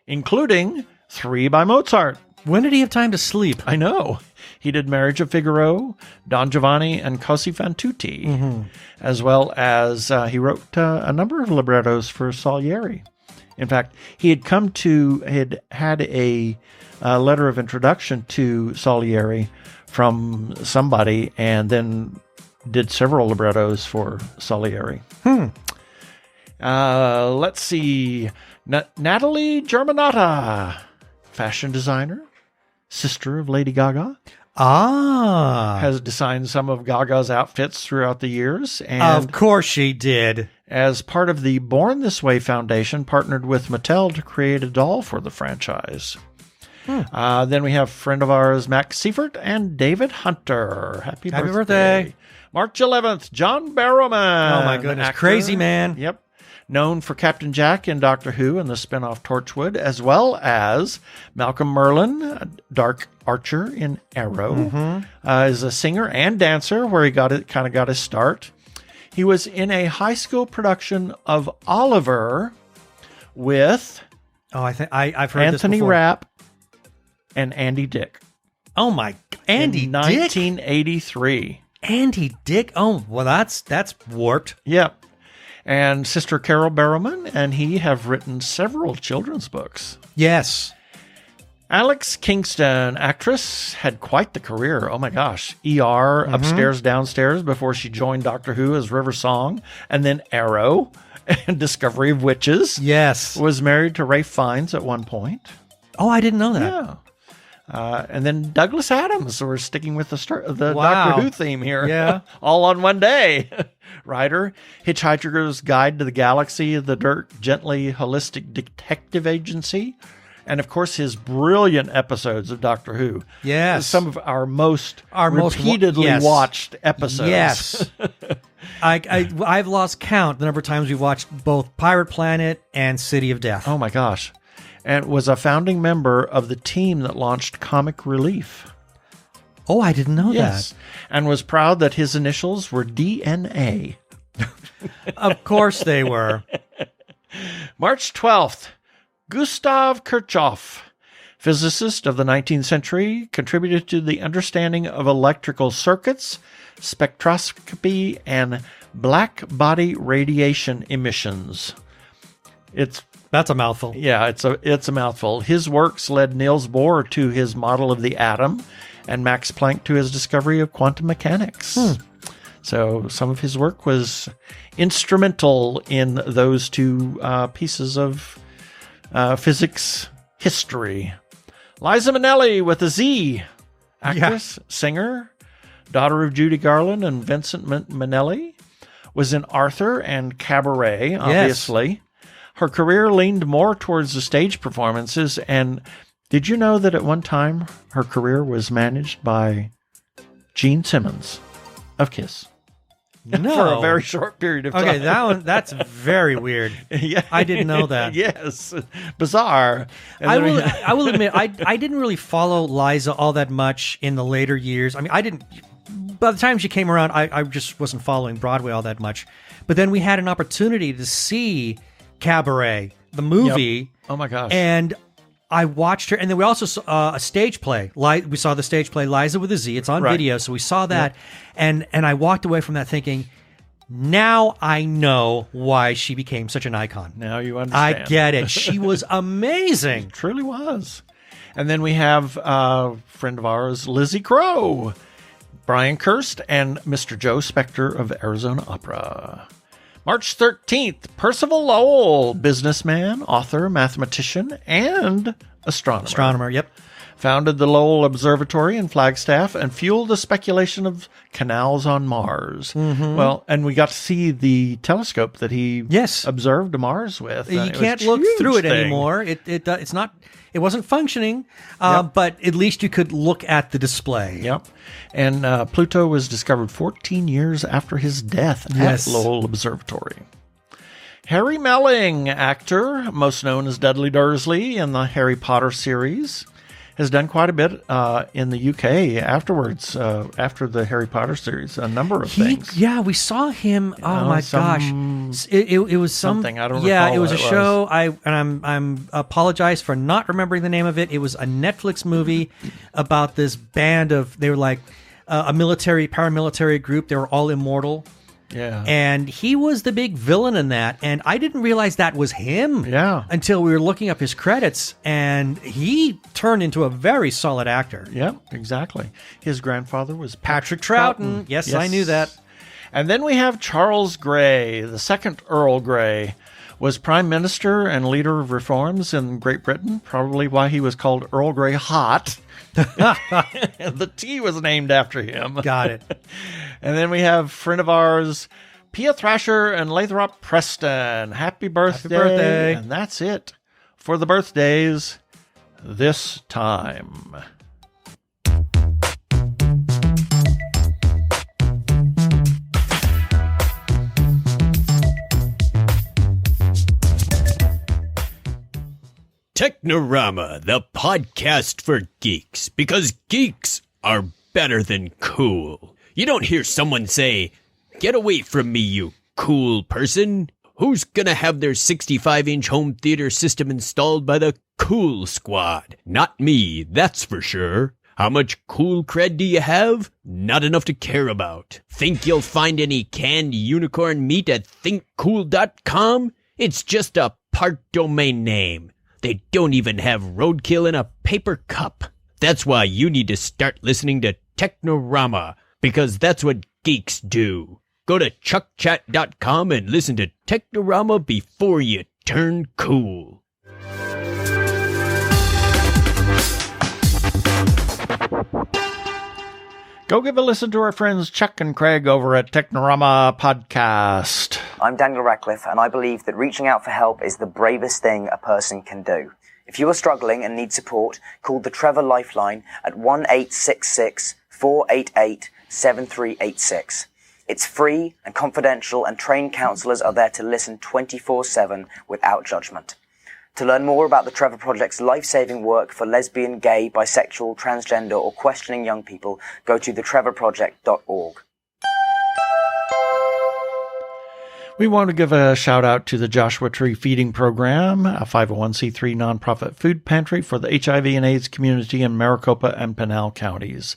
including 3 by Mozart. When did he have time to sleep? I know. He did Marriage of Figaro, Don Giovanni, and Cosi fan tutte, as well as he wrote a number of librettos for Salieri. In fact, he had had a letter of introduction to Salieri from somebody, and then did several librettos for Salieri. Let's see. Natalie Germanata, fashion designer, sister of Lady Gaga. Has designed some of Gaga's outfits throughout the years. And of course she did. As part of the Born This Way Foundation, partnered with Mattel to create a doll for the franchise. Then we have friend of ours, Max Seifert and David Hunter. Happy birthday. March 11th, John Barrowman. Oh my goodness, actor. crazy man. Yep. Known for Captain Jack in Doctor Who and the spinoff Torchwood, as well as Malcolm Merlin, Dark Archer in Arrow. Is a singer and dancer where he got his start. He was in a high school production of Oliver with I've heard Anthony this before. Rapp and Andy Dick. Oh my, Andy in Dick? 1983. Andy Dick. Oh, well, that's warped. Yep. And Sister Carol Barrowman and he have written several children's books. Yes. Alex Kingston, actress, had quite the career. Oh my gosh. ER, Upstairs, Downstairs, before she joined Doctor Who as River Song, and then Arrow and Discovery of Witches. Yes. Was married to Ralph Fiennes at one point. Oh, I didn't know that. Yeah. And then Douglas Adams. We're sticking with the Wow. Doctor Who theme here. Yeah. All on one day. Writer, Hitchhiker's Guide to the Galaxy, The Dirk Gently Holistic Detective Agency, and of course his brilliant episodes of Doctor Who. Yes. Some of our most repeatedly yes. watched episodes. Yes. I've lost count the number of times we've watched both Pirate Planet and City of Death. Oh my gosh. And was a founding member of the team that launched Comic Relief. Oh, I didn't know that. And was proud that his initials were DNA. Of course they were. March 12th, Gustav Kirchhoff, physicist of the 19th century, contributed to the understanding of electrical circuits, spectroscopy, and black body radiation emissions. That's a mouthful. Yeah, it's a mouthful. His works led Niels Bohr to his model of the atom and Max Planck to his discovery of quantum mechanics. So some of his work was instrumental in those two pieces of physics history. Liza Minnelli with a Z, actress, singer, daughter of Judy Garland and Vincent Minnelli, was in Arthur and Cabaret, obviously. Yes. Her career leaned more towards the stage performances, and did you know that at one time her career was managed by Gene Simmons of Kiss? No. For a very short period of time. Okay, that's very weird. Yeah. I didn't know that. Yes. Bizarre. And I will admit, I didn't really follow Liza all that much in the later years. I mean, by the time she came around, I just wasn't following Broadway all that much. But then we had an opportunity to see Cabaret, the movie. Yep. Oh my gosh. And I watched her, and then we also saw a stage play. We saw the stage play Liza with a Z. It's on video, so we saw that, and I walked away from that thinking, now I know why she became such an icon. Now you understand. I get it. She was amazing. Truly was. And then we have a friend of ours, Lizzie Crowe, Brian Kirst, and Mr. Joe Spector of Arizona Opera. March 13th, Percival Lowell, businessman, author, mathematician, and astronomer. Astronomer, yep. Founded the Lowell Observatory in Flagstaff and fueled the speculation of canals on Mars. Mm-hmm. Well, and we got to see the telescope that he observed Mars with. You can't look through it anymore. It wasn't functioning, but at least you could look at the display. Yep. And Pluto was discovered 14 years after his death at Lowell Observatory. Harry Melling, actor, most known as Dudley Dursley in the Harry Potter series, has done quite a bit in the UK afterwards, after the Harry Potter series, a number of things. Yeah, we saw him. Oh my gosh, it was something. I don't. Yeah, recall it was what a show. I'm apologize for not remembering the name of it. It was a Netflix movie about this band of. They were like a paramilitary group. They were all immortal. Yeah. And he was the big villain in that. And I didn't realize that was him until we were looking up his credits. And he turned into a very solid actor. Yep, exactly. His grandfather was Patrick Troughton. Yes, I knew that. And then we have Charles Grey, the second Earl Grey, was Prime Minister and leader of reforms in Great Britain, probably why he was called Earl Grey Hot. The tea was named after him. Got it. And then we have friend of ours, Pia Thrasher and Lathrop Preston. Happy birthday. Happy birthday. And that's it for the birthdays this time. Technorama, the podcast for geeks, because geeks are better than cool. You don't hear someone say, "Get away from me, you cool person." Who's gonna have their 65-inch home theater system installed by the Cool Squad? Not me, that's for sure. How much cool cred do you have? Not enough to care about. Think you'll find any canned unicorn meat at thinkcool.com? It's just a part domain name. They don't even have roadkill in a paper cup. That's why you need to start listening to Technorama, because that's what geeks do. Go to chuckchat.com and listen to Technorama before you turn cool. Go give a listen to our friends Chuck and Craig over at Technorama Podcast. I'm Daniel Radcliffe, and I believe that reaching out for help is the bravest thing a person can do. If you are struggling and need support, call the Trevor Lifeline at 1-866-488-7386. It's free and confidential, and trained counselors are there to listen 24/7 without judgment. To learn more about the Trevor Project's life-saving work for lesbian, gay, bisexual, transgender, or questioning young people, go to thetrevorproject.org. We want to give a shout out to the Joshua Tree Feeding Program, a 501c3 nonprofit food pantry for the HIV and AIDS community in Maricopa and Pinal counties.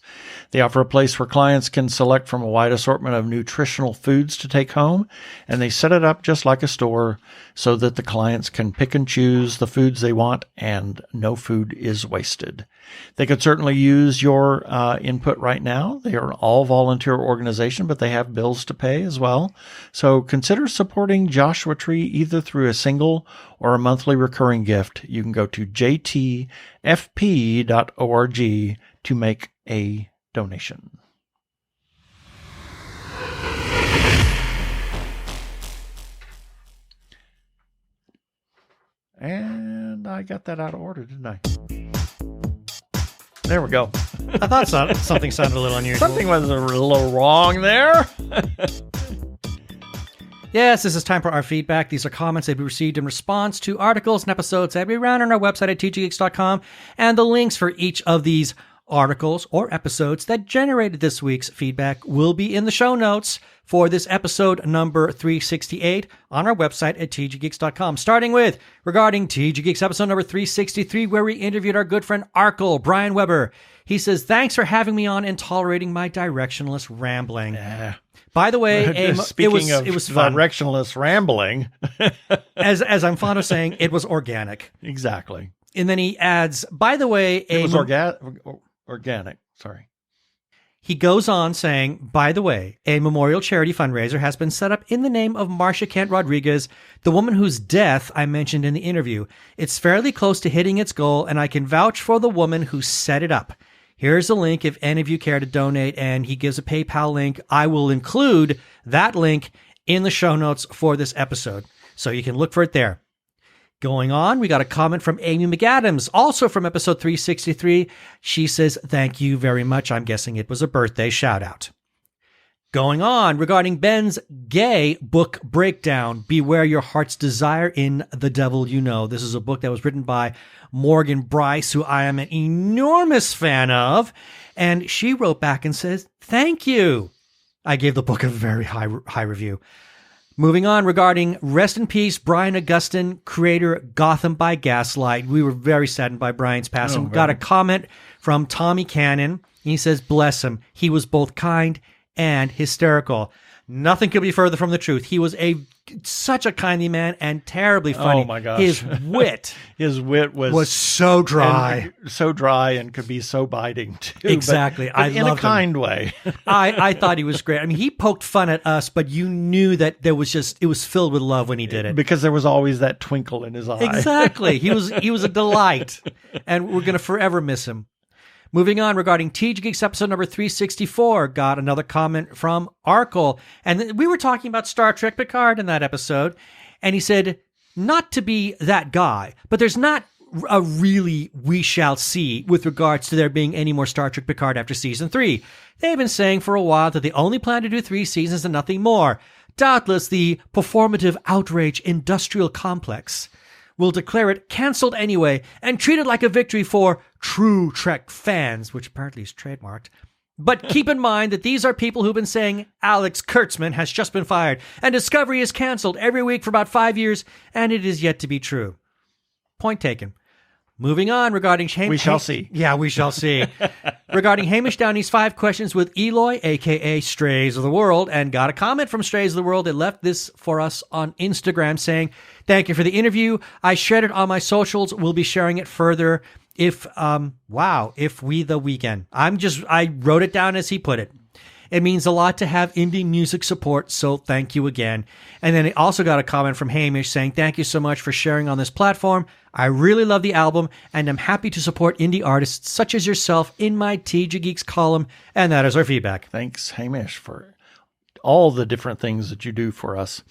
They offer a place where clients can select from a wide assortment of nutritional foods to take home, and they set it up just like a store so that the clients can pick and choose the foods they want and no food is wasted. They could certainly use your input right now. They are an all-volunteer organization, but they have bills to pay as well. So consider supporting Joshua Tree either through a single or a monthly recurring gift. You can go to jtfp.org to make a donation. And I got that out of order, didn't I? There we go. I thought something sounded a little unusual. Something was a little wrong there. Yes, this is time for our feedback. These are comments that we received in response to articles and episodes that we ran on our website at tggeeks.com, and the links for each of these articles or episodes that generated this week's feedback will be in the show notes for this episode number 368 on our website at tggeeks.com. Starting with, regarding TG Geeks episode number 363, where we interviewed our good friend Arkle, Brian Weber. He says, thanks for having me on and tolerating my directionless rambling. Yeah. By the way, it was fun. Directionless rambling. as I'm fond of saying, it was organic. Exactly. And then he adds, by the way, it was organic. Sorry. He goes on saying, by the way, a memorial charity fundraiser has been set up in the name of Marcia Kent Rodriguez, the woman whose death I mentioned in the interview. It's fairly close to hitting its goal, and I can vouch for the woman who set it up. Here's a link if any of you care to donate, and he gives a PayPal link. I will include that link in the show notes for this episode, so you can look for it there. Going on, we got a comment from Amy McAdams, also from episode 363. She says, thank you very much. I'm guessing it was a birthday shout out. Going on, regarding Ben's gay book breakdown, Beware Your Heart's Desire in The Devil You Know. This is a book that was written by Morgan Bryce, who I am an enormous fan of. And she wrote back and says, thank you. I gave the book a very high review. Moving on, regarding rest in peace, Brian Augustyn, creator Gotham by Gaslight. We were very saddened by Brian's passing. Got a comment from Tommy Cannon. He says, bless him. He was both kind and hysterical. Nothing could be further from the truth. He was such a kindly man and terribly funny. Oh my gosh. His wit was so dry. So dry and could be so biting too. Exactly. But in a kind way. I thought he was great. I mean, he poked fun at us, but you knew that it was filled with love when he did it. Because there was always that twinkle in his eye. Exactly. He was a delight. And we're going to forever miss him. Moving on, regarding TG Geeks episode number 364, got another comment from Arkle. And we were talking about Star Trek Picard in that episode. And he said, not to be that guy, but there's not a really we shall see with regards to there being any more Star Trek Picard after season 3. They've been saying for a while that they only plan to do 3 seasons and nothing more. Doubtless the performative outrage industrial complex will declare it canceled anyway and treat it like a victory for true Trek fans, which apparently is trademarked. But keep in mind that these are people who've been saying Alex Kurtzman has just been fired and Discovery is canceled every week for about 5 years, and it is yet to be true. Point taken. Moving on regarding We shall see. Yeah, we shall see. Regarding Hamish Downey's 5 questions with Eloy, a.k.a. Strays of the World, and got a comment from Strays of the World. They left this for us on Instagram saying, thank you for the interview. I shared it on my socials. We'll be sharing it further if we the weekend. I wrote it down as he put it. It means a lot to have indie music support, so thank you again. And then it also got a comment from Hamish saying, thank you so much for sharing on this platform. I really love the album, and I'm happy to support indie artists such as yourself in my TG Geeks column, and that is our feedback. Thanks, Hamish, for all the different things that you do for us.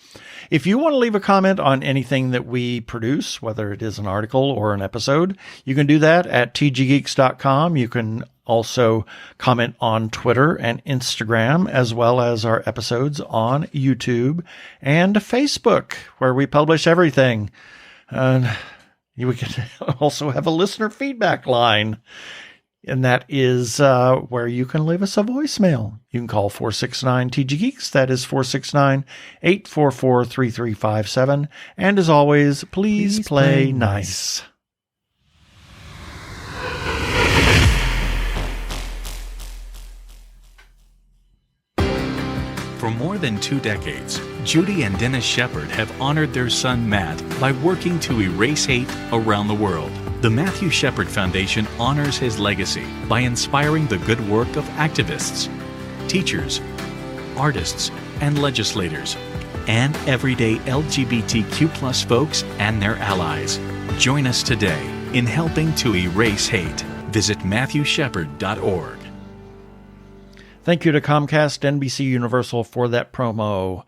If you want to leave a comment on anything that we produce, whether it is an article or an episode, you can do that at tggeeks.com. You can also comment on Twitter and Instagram, as well as our episodes on YouTube and Facebook, where we publish everything. We can also have a listener feedback line, and that is where you can leave us a voicemail. You can call 469-TG-Geeks. That is 469-844-3357. And as always, please play nice. For more than 2 decades, Judy and Dennis Shepard have honored their son Matt by working to erase hate around the world. The Matthew Shepard Foundation honors his legacy by inspiring the good work of activists, teachers, artists, and legislators, and everyday LGBTQ+ folks and their allies. Join us today in helping to erase hate. Visit MatthewShepard.org. Thank you to Comcast, NBC Universal for that promo.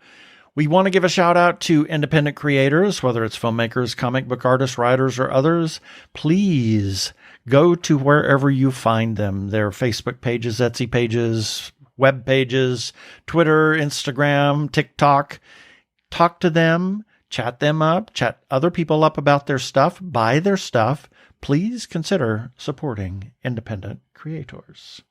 We want to give a shout out to independent creators, whether it's filmmakers, comic book artists, writers, or others. Please go to wherever you find them. Their Facebook pages, Etsy pages, web pages, Twitter, Instagram, TikTok. Talk to them, chat them up, chat other people up about their stuff, buy their stuff. Please consider supporting independent creators.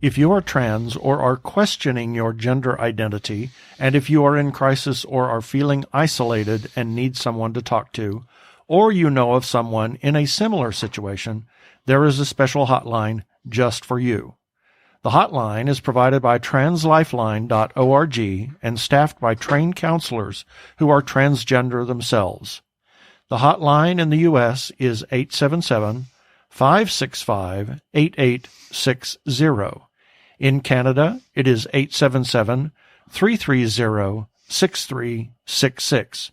If you are trans or are questioning your gender identity, and if you are in crisis or are feeling isolated and need someone to talk to, or you know of someone in a similar situation, there is a special hotline just for you. The hotline is provided by translifeline.org and staffed by trained counselors who are transgender themselves. The hotline in the U.S. is 877-565-8860. In Canada, it is 877-330-6366.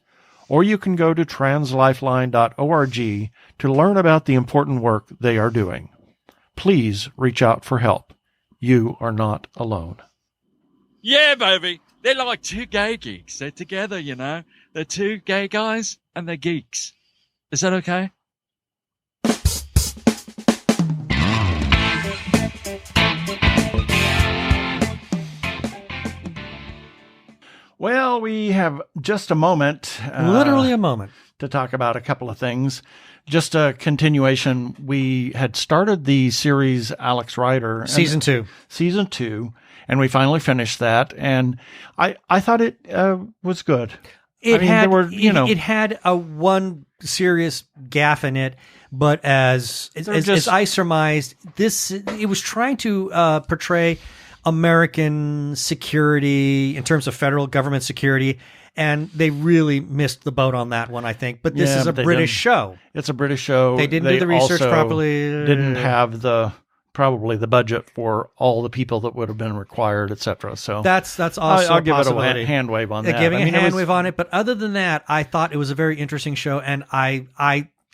Or you can go to translifeline.org to learn about the important work they are doing. Please reach out for help. You are not alone. Yeah, baby. They're like 2 gay geeks. They're together, you know. They're 2 gay guys and they're geeks. Is that okay? Well, we have just a moment. Literally a moment. To talk about a couple of things. Just a continuation. We had started the series Alex Rider. Season 2. Season 2. And we finally finished that. And I thought it was good. It had a one serious gaffe in it, but as I surmised, it was trying to portray American security in terms of federal government security, and they really missed the boat on that one, I think. But this is a British show. It's a British show. They didn't do the research properly. Didn't have probably the budget for all the people that would have been required, etc. So that's also I'll give it a hand wave on that. Giving a hand wave on it, but other than that, I thought it was a very interesting show, and I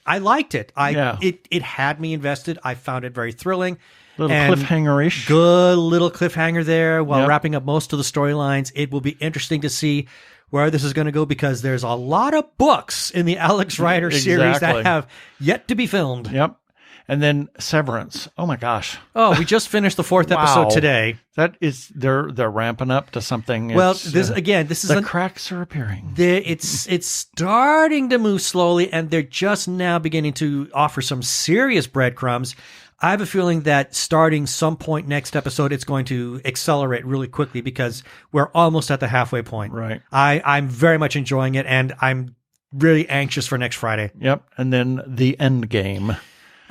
liked it. It had me invested. I found it very thrilling. Little cliffhanger-ish. Good little cliffhanger there while wrapping up most of the storylines. It will be interesting to see where this is going to go because there's a lot of books in the Alex Rider series that have yet to be filmed. Yep. And then Severance. Oh my gosh. Oh, we just finished the 4th episode today. That is, they're ramping up to something. Well, this is the cracks are appearing. It's starting to move slowly, and they're just now beginning to offer some serious breadcrumbs. I have a feeling that starting some point next episode, it's going to accelerate really quickly because we're almost at the halfway point. Right. I'm very much enjoying it, and I'm really anxious for next Friday. Yep. And then the end game.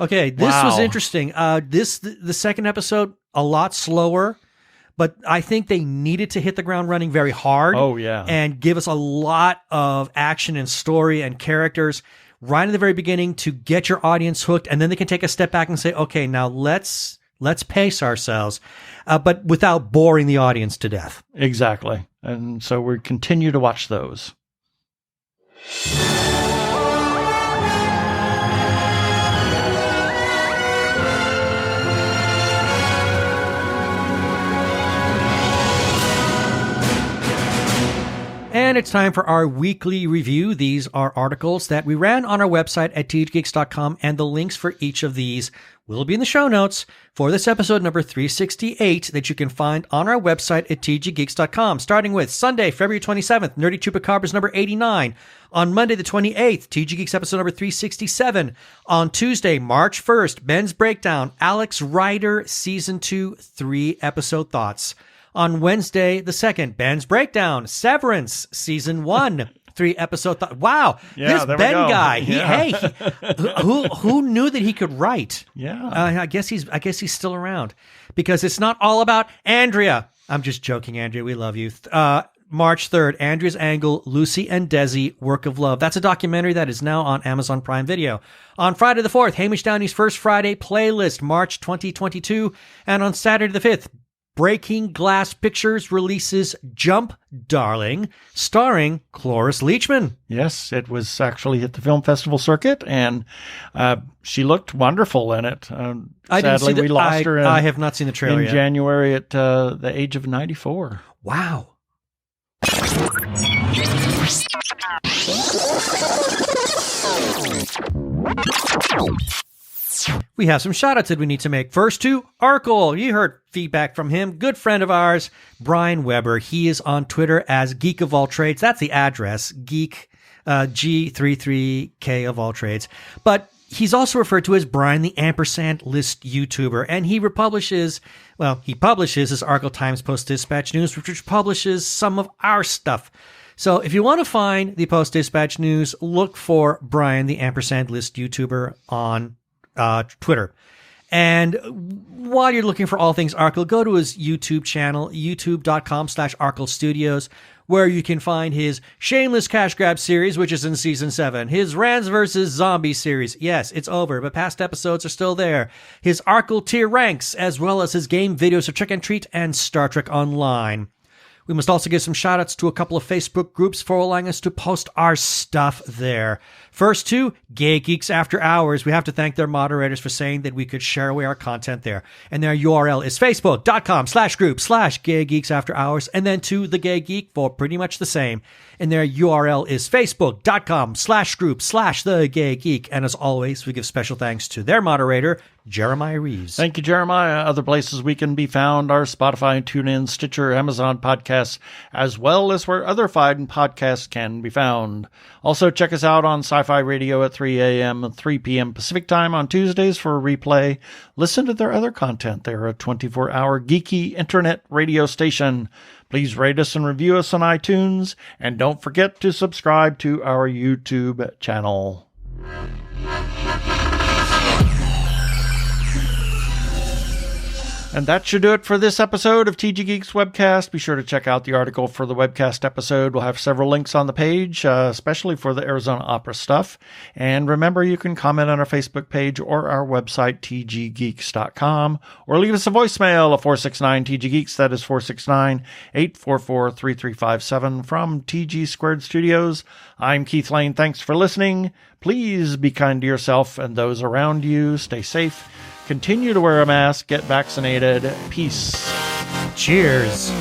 Okay, this was interesting. The second episode, a lot slower, but I think they needed to hit the ground running very hard. Oh, yeah. And give us a lot of action and story and characters right in the very beginning to get your audience hooked, and then they can take a step back and say, okay, now let's pace ourselves, but without boring the audience to death. Exactly. And so we continue to watch those. And it's time for our weekly review. These are articles that we ran on our website at tggeeks.com, and the links for each of these will be in the show notes for this episode number 368 that you can find on our website at tggeeks.com. Starting with Sunday, February 27th, Nerdy Chupacabras number 89. On Monday the 28th, TG Geeks episode number 367. On Tuesday, March 1st, Ben's Breakdown, Alex Rider Season 2, 3 episode thoughts. On Wednesday, the 2nd, Ben's Breakdown, Severance, Season 1, 3 episode thought. Wow, yeah, this Ben guy, yeah. who knew that he could write? Yeah. I guess he's still around because it's not all about Andrea. I'm just joking, Andrea. We love you. March 3rd, Andrea's Angle, Lucy and Desi, Work of Love. That's a documentary that is now on Amazon Prime Video. On Friday the 4th, Hamish Downey's First Friday Playlist, March 2022. And on Saturday the 5th, Breaking Glass Pictures releases Jump Darling, starring Cloris Leachman. Yes, it was actually at the film festival circuit, and she looked wonderful in it. Sadly, we lost her. I have not seen the trailer yet. January at the age of 94. Wow. We have some shout-outs that we need to make. First to Arkle. You heard feedback from him. Good friend of ours, Brian Weber. He is on Twitter as Geek of All Trades. That's the address, Geek, G33K of All Trades. But he's also referred to as Brian the Ampersand List YouTuber. And he publishes his Arkle Times Post-Dispatch News, which publishes some of our stuff. So if you want to find the Post-Dispatch News, look for Brian the Ampersand List YouTuber on Twitter. And while you're looking for all things Arkle, go to his YouTube channel, youtube.com/Arkle Studios, where you can find his Shameless Cash Grab series, which is in season 7, his Rans vs. Zombies series. Yes, it's over, but past episodes are still there. His Arkle tier ranks, as well as his game videos of Trick and Treat and Star Trek Online. We must also give some shout-outs to a couple of Facebook groups for allowing us to post our stuff there. First to Gay Geeks After Hours. We have to thank their moderators for saying that we could share away our content there. And their URL is facebook.com/group/Gay Geeks After Hours. And then to The Gay Geek for pretty much the same. And their URL is facebook.com/group/The Gay Geek. And as always, we give special thanks to their moderator, Jeremiah Reeves. Thank you, Jeremiah. Other places we can be found are Spotify, TuneIn, Stitcher, Amazon Podcasts, as well as where other fine podcasts can be found. Also, check us out on Sci-Fi Radio at 3 a.m. and 3 p.m. Pacific Time on Tuesdays for a replay. Listen to their other content. They're a 24-hour geeky internet radio station. Please rate us and review us on iTunes, and don't forget to subscribe to our YouTube channel. And that should do it for this episode of TG Geeks Webcast. Be sure to check out the article for the webcast episode. We'll have several links on the page, especially for the Arizona Opera stuff. And remember, you can comment on our Facebook page or our website, tggeeks.com, or leave us a voicemail of 469-TG-GEEKS. That is 469-844-3357 from TG Squared Studios. I'm Keith Lane. Thanks for listening. Please be kind to yourself and those around you. Stay safe. Continue to wear a mask, get vaccinated. Peace. Cheers.